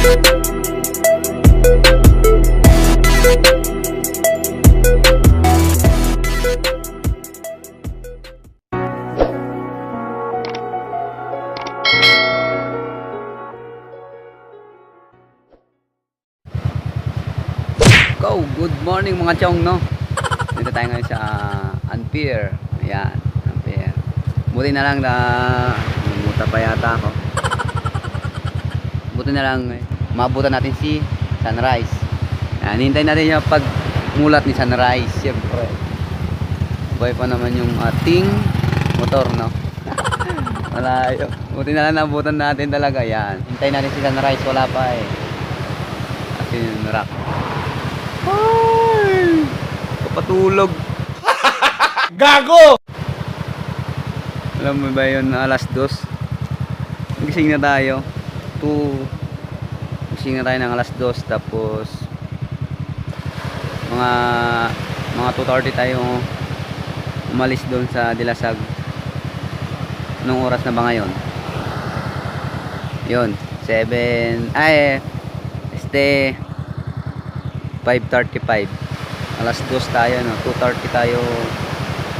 Go! Good morning mga chong, no? Dito tayo ngayon sa Ampere. Ayan, Ampere. Buti na lang na namuta pa yata ako. Buti na lang mabutan natin si Sunrise. Ayan, hintayin natin yung pagmulat ni Sunrise. Siyempre buhay pa naman yung ating motor, no? Malayo. Buti na lang nabutan natin talaga. Ayan, hintayin natin si Sunrise. Wala pa eh. At yung rock. Ay! Kapatulog. Gago! Alam mo ba yun, alas 2 gising na tayo. Gising na tayo ng alas 2. Tapos mga 2:30 tayo umalis doon sa Dilasag. Anong oras na ba ngayon? Yun 5:35. Alas 2 tayo, no? 2:30 tayo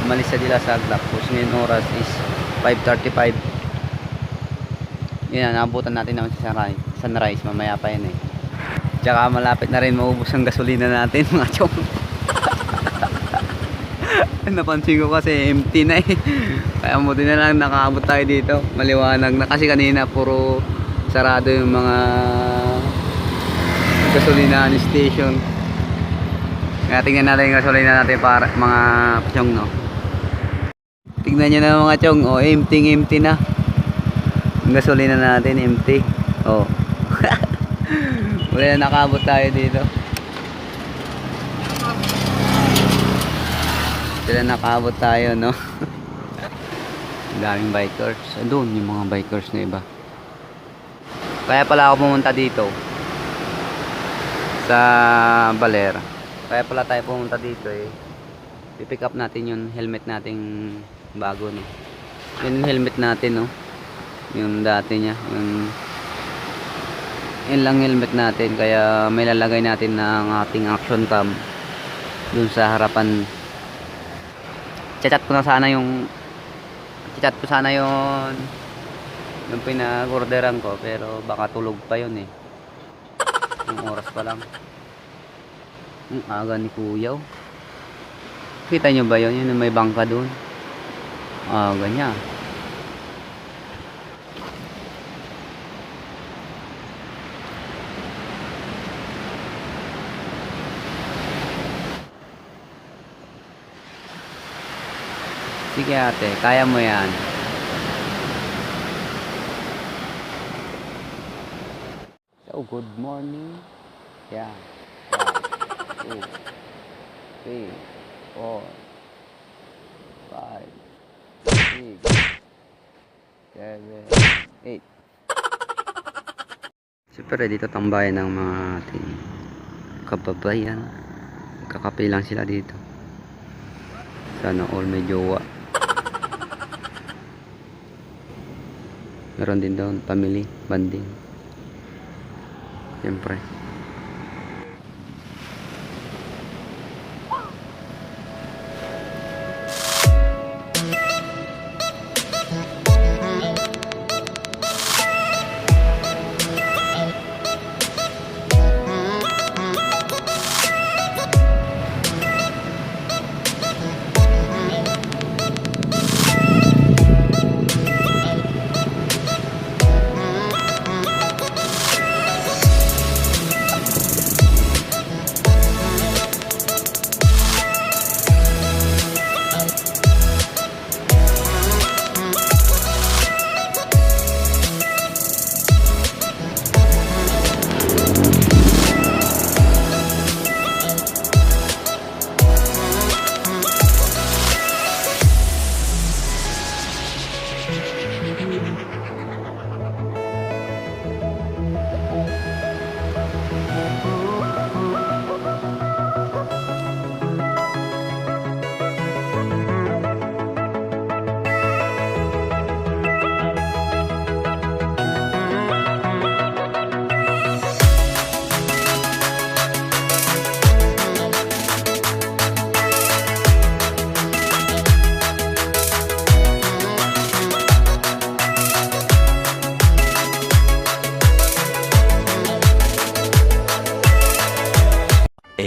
umalis sa Dilasag. Tapos ngayon oras is 5:35. Yan, naabutan natin naman si Sunrise. Mamaya pa yan eh. Tsaka malapit na rin maubos ang gasolina natin mga chong. Napansin ko kasi empty na eh. Kaya buti na lang nakaabot tayo dito. Maliwanag na kasi kanina puro sarado yung mga gasolina station. Kaya tingnan natin yung gasolina natin para mga chong, no? Tingnan nyo na mga chong. Oh, empty na yung gasolina natin, empty. Oh. Wala na, nakaabot tayo dito. Sila nakaabot tayo, no? Daming bikers. Doon yung mga bikers na iba. Kaya pala ako pumunta dito sa Baler. Kaya pala tayo pumunta dito eh. I-pick up natin yung helmet nating bago, no? Yung helmet natin, no? Yung dati niya. Yun lang helmet natin. Kaya may lalagay natin ng ating action cam dun sa harapan. Chat ko sana yung pinag-orderan ko, pero baka tulog pa yun eh. Yung oras pa lang. Ang aga ni Kuya. Kita nyo ba yun? Yun may bangka doon. Aga niya. Sige ate, kaya mo yan. So, good morning. Yeah. 1, 2, 3, 4, 5, 6, 7, 8. Siyempre dito tambayan ng mga ating kababayan. Kakape lang sila dito. Sana all may jowa. Meron din doon family bonding. Siyempre.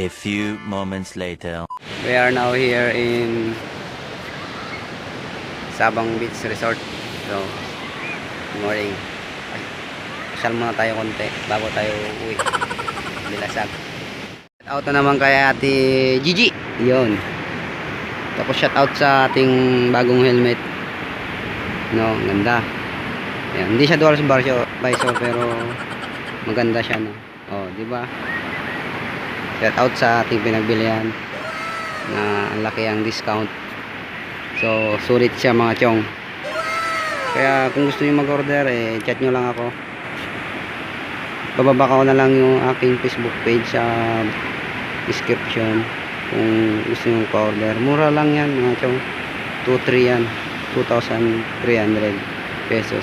A few moments later. We are now here in Sabang Beach Resort. So, good morning. Ay, pasyal muna tayo konti bago tayo uwi. Dilasag. Shout out na naman kay Ate Gigi. Yun. Tapos shout out sa ating bagong helmet. No, ganda. Ayan, hindi siya dual visor pero maganda siya, no. Oh, di ba? Shout out sa ating pinagbilihan na ang laki ang discount. So, sulit siya mga chong. Kaya kung gusto niyo mag-order, chat nyo lang ako. Bababa ko na lang yung aking Facebook page sa description kung gusto niyo pa-order. Mura lang yan mga chong. 2-3 yan. 2,300 pesos.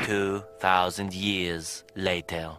2,000 years later.